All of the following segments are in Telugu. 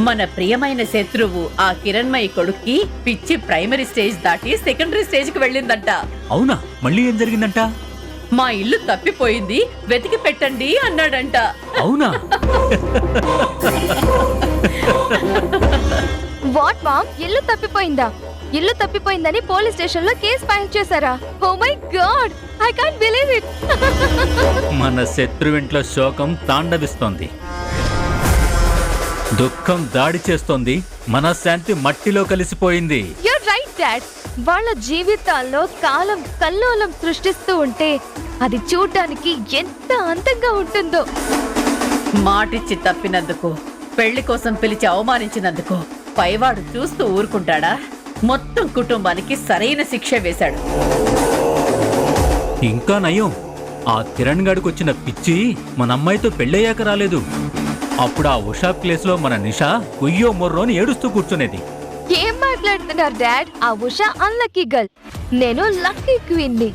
మన ప్రియమైన శత్రువు ఆ కిరణ్మయి కొడుక్కి పిచ్చి ప్రైమరీ స్టేజ్ దాటి సెకండరీ స్టేజ్ కి వెళ్ళిందంట. అవునా? మళ్ళీ ఏం జరిగిందంట? మా ఇల్లు తప్పిపోయింది, వెతికి పెట్టండి అన్నాడంట. అవునా? వాట్ మామ్, ఇల్లు తప్పిపోయిందా? ఇల్లు తప్పిపోయిందని పోలీస్ స్టేషన్ లో కేసు ఫైల్ చేశారా? Oh my god, I can't believe it. మన శత్రువింట్లో శోకం తాండవిస్తోంది, దుఃఖం దాడి చేస్తోంది, మనశ్శాంతి మట్టిలో కలిసిపోయింది. You're right dad. వాళ్ళ జీవితాల్లో కాలం కల్లోలం సృష్టిస్తూ ఉంటే అది చూడటానికి ఎంత అందంగా ఉంటుందో. మాటిచ్చి తప్పినందుకు, పెళ్లి కోసం పిలిచి అవమానించినందుకు పైవాడు చూస్తూ ఊరుకుంటాడా? మొత్తం కుటుంబానికి సరైన శిక్ష వేశాడు. ఇంకా నయం, ఆ కిరణ్ గాడికి వచ్చిన పిచ్చి మన అమ్మాయితో పెళ్ళయ్యాక రాలేదు. అప్పుడు ఆ ఉషా ప్లేస్ లో మన నిషా కుయ్యో మొర్రోని ఏడుస్తూ కూర్చునేది. ఏం మాట్లాడుతున్నారు డాడ్? ఆ ఉషా అన్లక్కీ గర్ల్, నేను లక్కీ క్వీన్ ని.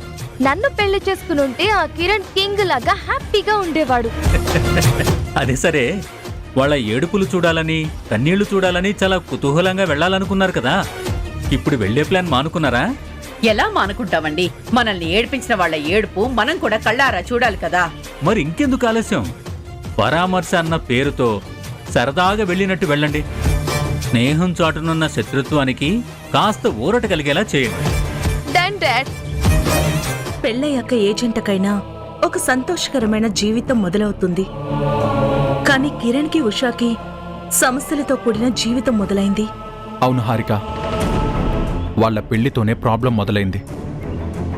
నన్ను పెళ్లి చేసుకునుంటే ఆ కిరణ్ కింగ్ లాగా హ్యాపీగా ఉండేవాడు. అదే సరే, వాళ్ళ ఏడుపులు చూడాలని, కన్నీళ్లు చూడాలని చాలా కుతూహలంగా వెళ్లాలనుకున్నారు కదా. ఇప్పుడు వెళ్లే ప్లాన్ మానుకున్నారా? ఎలా మానుకుంటామండి? మనల్ని ఏడిపించిన వాళ్ళ ఏడుపు మనం కూడా కళ్ళారా చూడాలి కదా. మరి ఇంకెందుకు ఆలస్యం? పరామర్శ అన్న పేరుతో సరదాగా వెళ్ళినట్టు వెళ్ళండి. స్నేహం చాటునున్న శత్రుత్వానికి కాస్త ఊరట కలిగేలా చేయండి. Done dad. పెళ్ళయ్యాక ఏ జంటకైనా ఒక సంతోషకరమైన జీవితం మొదలవుతుంది. కానీ కిరణ్కి ఉషాకి సమస్యలతో కూడిన జీవితం మొదలైంది. అవును హారిక, వాళ్ల పెళ్లితోనే ప్రాబ్లం మొదలైంది.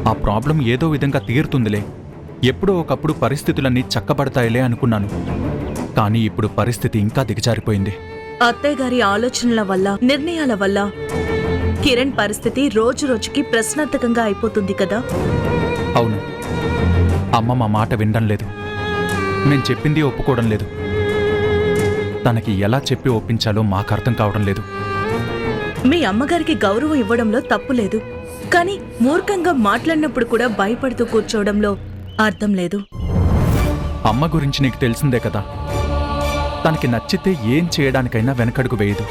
ఆ ప్రాబ్లం ఏదో విధంగా తీరుతుందిలే, ఎప్పుడో ఒకప్పుడు పరిస్థితులన్నీ చక్కబడతాయిలే అనుకున్నాను. కానీ ఇప్పుడు పరిస్థితి ఇంకా దిగజారిపోయింది. అత్తయ్య గారి ఆలోచనల వల్ల, నిర్ణయాల వల్ల కిరణ్ పరిస్థితి రోజు రోజుకి ప్రశ్నార్థకంగా అయిపోతుంది కదా. అవును, అమ్మ మా మాట వినడం లేదు, నేను చెప్పింది ఒప్పుకోవడం లేదు. తనకి ఎలా చెప్పి ఒప్పించాలో మాకు అర్థం కావడం లేదు. మీ అమ్మగారికి గౌరవం ఇవ్వడంలో తప్పు లేదు, కానీ మూర్ఖంగా మాట్లాడినప్పుడు కూడా భయపడుతూ కూర్చోవడంలో అర్థం లేదు. అమ్మ గురించి నీకు తెలిసిందే కదా, తనకి నచ్చితే ఏం చేయడానికైనా వెనకడుగు వేయదు,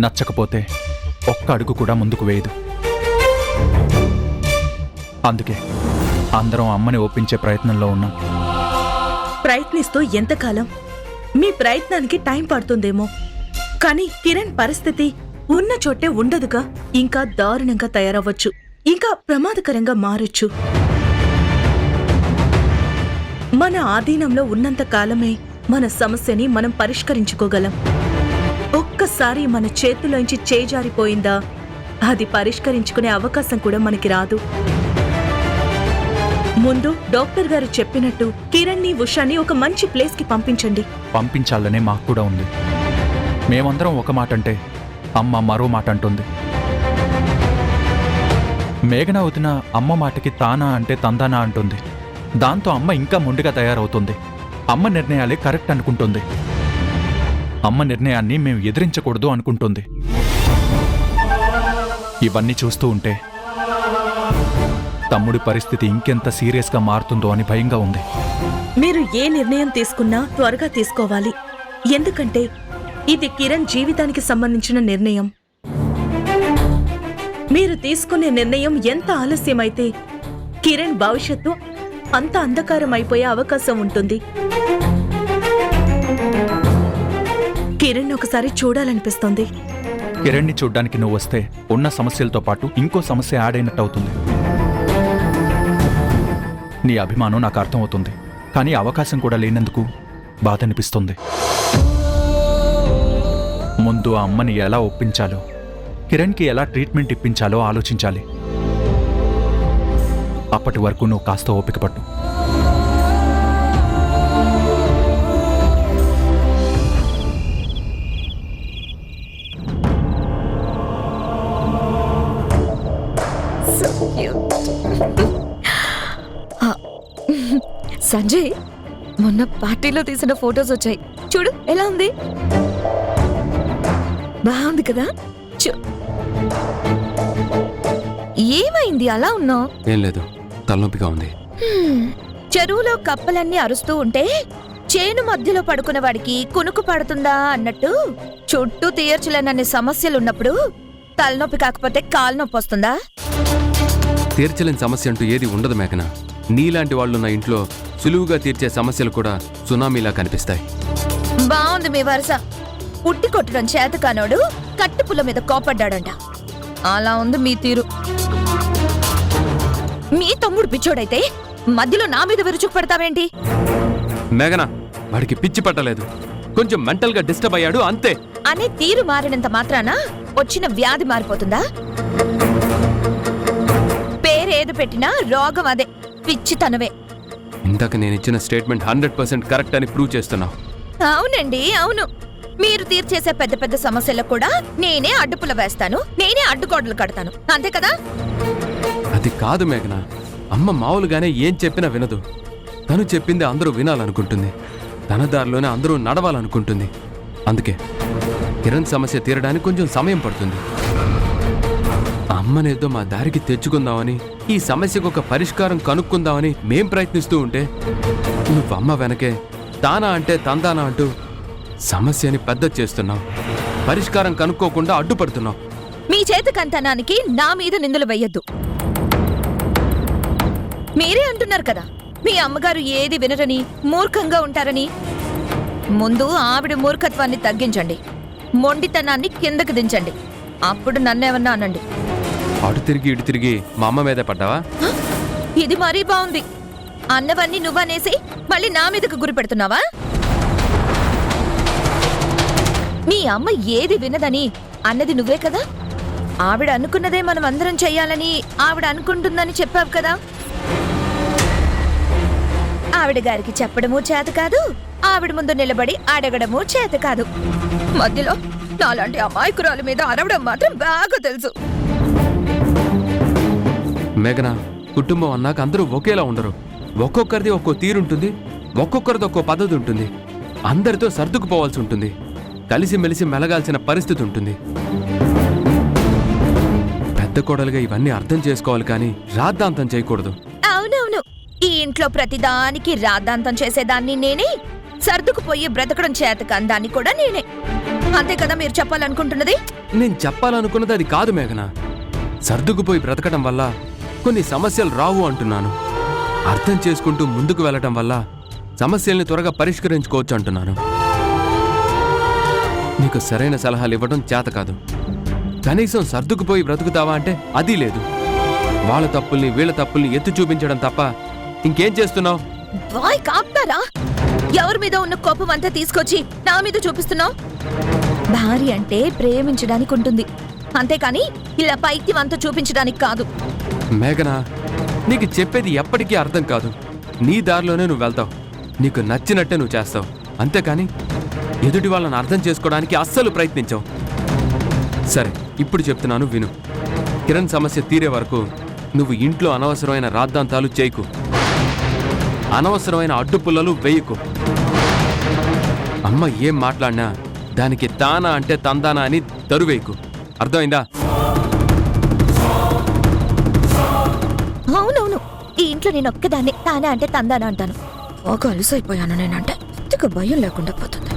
నచ్చకపోతే ఒక్క అడుగు కూడా ముందుకు వేయదు. అందుకే అందరం అమ్మని ఒప్పించే ప్రయత్నంలో ఉన్నాం. ప్రయత్నిస్తూ ఎంతకాలం? మీ ప్రయత్నానికి టైం పడుతుందేమో, కానీ కిరణ్ పరిస్థితి ఉన్న చోటే ఉండదుగా. ఇంకా దారుణంగా తయారవ్వచ్చు, ఇంకా ప్రమాదకరంగా మారొచ్చు. మన ఆధీనంలో ఉన్నంత కాలమే మన సమస్యని మనం పరిష్కరించుకోగలం. ఒక్కసారి మన చేతుల్లోంచి చేజారిపోయిందా, అది పరిష్కరించుకునే అవకాశం కూడా మనకి రాదు. ముందు డాక్టర్ గారు చెప్పినట్టు కిరణ్ని, ఉషాని ఒక మంచి ప్లేస్ కి పంపించండి. పంపించాలనే మాకు కూడా ఉంది. మేమందరం ఒక మాట అంటే అమ్మ మరో మాట అంటుంది. మేఘన వదిన అమ్మ మాటకి తానా అంటే తందానా అంటుంది. దాంతో అమ్మ ఇంకా మొండిగా తయారవుతుంది. అమ్మ నిర్ణయాలే కరెక్ట్ అనుకుంటుంది. అమ్మ నిర్ణయాన్ని మేము ఎదిరించకూడదు అనుకుంటుంది. ఇవన్నీ చూస్తూ ఉంటే తమ్ముడి పరిస్థితి ఇంకెంత సీరియస్గా మారుతుందో అని భయంగా ఉంది. మీరు ఏ నిర్ణయం తీసుకున్నా త్వరగా తీసుకోవాలి, ఎందుకంటే ఇది కిరణ్ జీవితానికి సంబంధించిన నిర్ణయం. మీరు తీసుకునే నిర్ణయం ఎంత ఆలస్యమైతే కిరణ్ భవిష్యత్తు అంత అంధకారం అయిపోయే అవకాశం ఉంటుంది. కిరణ్ ఒకసారి చూడాలనిపిస్తోంది. కిరణ్ని చూడ్డానికి నువ్వు వస్తే ఉన్న సమస్యలతో పాటు ఇంకో సమస్య యాడ్ అయినట్టు అవుతుంది. నీ అభిమానం నాకు అర్థమవుతుంది, కానీ అవకాశం కూడా లేనందుకు బాధ అనిపిస్తుంది. ముందు ఆ అమ్మని ఎలా ఒప్పించాలో, కిరణ్కి ఎలా ట్రీట్మెంట్ ఇప్పించాలో ఆలోచించాలి. అప్పటి వరకు నువ్వు కాస్త ఓపిక పట్టు. సంజయ్, మొన్న పార్టీలో తీసిన ఫోటోస్ వచ్చాయి చూడు, ఎలా ఉంది? బాగుంది కదా? ఏమైంది అలా ఉన్నావు? ఏం లేదు, తలనొప్పిగా ఉంది. చెరువులో కప్పలన్నీ అరుస్తూ ఉంటే చేను మధ్యలో పడుకున్న వాడికి కునుకు పడుతుందా అన్నట్టు చుట్టూ తీర్చలేనన్ని సమస్యలున్నప్పుడు తలనొప్పి కాకపోతే కాలు నొప్పి వస్తుందా? తీర్చలేని సమస్య అంటూ ఏది ఉండదు మేఘన. నీలాంటి వాళ్ళున్న ఇంట్లో సులువుగా తీర్చే సమస్యలు కూడా సునామీలా కనిపిస్తాయి. బాగుంది మీ వరుస. ఉట్టి కొట్టడం చేత కానోడు కట్టుపుల్ల మీద కోపడ్డాడంట. అలా ఉంది మీ తీరు. మీ తమ్ముడు పిచ్చోడైతే మధ్యలో నా మీద విరుచుకు పెడతావేంటి? మేఘన, వాడికి పిచ్చి పట్టలేదు, కొంచెం మెంటల్ గా డిస్టర్బ్ అయ్యాడు అంతే. అనే తీరు మారినంత మాత్రాన వచ్చిన వ్యాధి మారిపోతుందా? పేరేది పెట్టినా రోగం అదే, పిచ్చితనవే. ఇందాక నేను ఇచ్చిన స్టేట్మెంట్ 100% కరెక్ట్ అని ప్రూవ్ చేస్తున్నావు. అవునండి, అవును. మీరు తీర్చేసే పెద్ద పెద్ద సమస్యలకు కూడా నేనే అడ్డుపుల వేస్తాను, నేనే అడ్డుకోడలు కడతాను, అంతే కదా? అది కాదు మేఘన, అమ్మ మామూలుగానే ఏం చెప్పినా వినదు. తను చెప్పింది అందరూ వినాలనుకుంటుంది, తన దారిలోనే అందరూ నడవాలనుకుంటుంది. అందుకే కిరణ్ సమస్య తీరడానికి కొంచెం సమయం పడుతుంది. అమ్మనేదో మా దారికి తెచ్చుకుందామని, ఈ సమస్యకు ఒక పరిష్కారం కనుక్కుందామని మేం ప్రయత్నిస్తూ ఉంటే నువ్వు అమ్మ వెనకే తానా అంటే తందానా అంటూ సమస్యని పెద్ద చేస్తున్నావు. పరిష్కారం కనుక్కోకుండా అడ్డుపడుతున్నావు. మీ చేతకంతనానికి నా మీద నిందలు వెయ్యొద్దు. మీరే అంటున్నారు కదా మీ అమ్మగారు ఏది వినరని, మూర్ఖంగా ఉంటారని. ముందు ఆవిడ మూర్ఖత్వాన్ని తగ్గించండి, మొండితనాన్ని కిందకి దించండి, అప్పుడు నన్నేమన్నా అనండి. అటు తిరిగి ఇటు తిరిగి మా అమ్మ మీదే పడ్డావా? ఇది మరీ బాగుంది. అన్నవన్నీ నువ్వనేసి మళ్ళీ నా మీదకు గురి పెడుతున్నావా? మీ అమ్మ ఏది వినదని అన్నది నువ్వే కదా. ఆవిడ అనుకున్నదే మనం అందరం చెయ్యాలని ఆవిడ అనుకుంటుందని చెప్పావు కదా. ఆవిడ గారికి చెప్పడము చేత కాదు, ఆవిడ ముందు నిలబడి అడగడము చేత కాదు. మధ్యలో నాలాంటి అమాయకురాల మీద అరవడం మాత్రం బాగా తెలుసు. మేఘన, కుటుంబం అన్నాక అందరూ ఒకేలా ఉండరు. ఒక్కొక్కరిది ఒక్కో తీరుంటుంది, ఒక్కొక్కరిది ఒక్కో పద్ధతి ఉంటుంది. అందరితో సర్దుకుపోవాల్సి ఉంటుంది, కలిసిమెలిసి మెలగాల్సిన పరిస్థితి ఉంటుంది. పెద్ద కోడలుగా ఇవన్నీ అర్థం చేసుకోవాలి, కానీ రాద్ధాంతం చేయకూడదు. అవునవును, ఈ ఇంట్లో ప్రతిదానికి రాద్ధాంతం చేసేదాన్ని నేనే, సర్దుకుపోయి బ్రతకడం చేతకాని దాన్ని కూడా నేనే. అంతే కదా మీరు చెప్పాలనుకుంటున్నది? నేను చెప్పాలనుకున్నది అది కాదు మేఘన. సర్దుకుపోయి బ్రతకడం వల్ల కొన్ని సమస్యలు రావు అంటున్నాను. అర్థం చేసుకుంటూ ముందుకు వెళ్ళటం వల్ల సమస్యల్ని త్వరగా పరిష్కరించుకోవచ్చు అంటున్నాను. నీకు సరైన సలహాలు ఇవ్వడం చేత కాదు. కనీసం సర్దుకుపోయి బ్రతుకుతావా అంటే అది లేదు. వాళ్ళ తప్పుల్ని వీళ్ళ తప్పుల్ని ఎత్తి చూపించడం తప్ప ఇంకేం చేస్తున్నావు? వాయ్ కాపుతారా? ఎవరి మీద ఉన్న కోపం అంతా తీసుకొచ్చి నా మీద చూపిస్తున్నావు? భార్య అంటే ప్రేమించడానికి ఉంటుంది, అంతేకాని ఇలా పైకి అంతా చూపించడానికి కాదు. మేఘనా, నీకు చెప్పేది ఎప్పటికీ అర్థం కాదు. నీ దారిలోనే నువ్వు వెళ్తావు, నీకు నచ్చినట్టే నువ్వు చేస్తావు, అంతేకాని ఎదుటి వాళ్ళని అర్థం చేసుకోవడానికి అస్సలు ప్రయత్నించావు. సరే, ఇప్పుడు చెప్తున్నాను విను. కిరణ్ సమస్య తీరే వరకు నువ్వు ఇంట్లో అనవసరమైన రాద్ధాంతాలు చేయకు, అనవసరమైన అడ్డుపుల్లలు వేయకు. అమ్మ ఏం మాట్లాడినా దానికి తానా అంటే తందానా అని తరువేయకు. అర్థమైందా? అవునవును, ఈ ఇంట్లో నేను ఒక్కదాన్ని తానే అంటే తందానా అంటాను. ఒక అలుసైపోయాను నేనంటే ఇక భయం లేకుండా పోతుంది.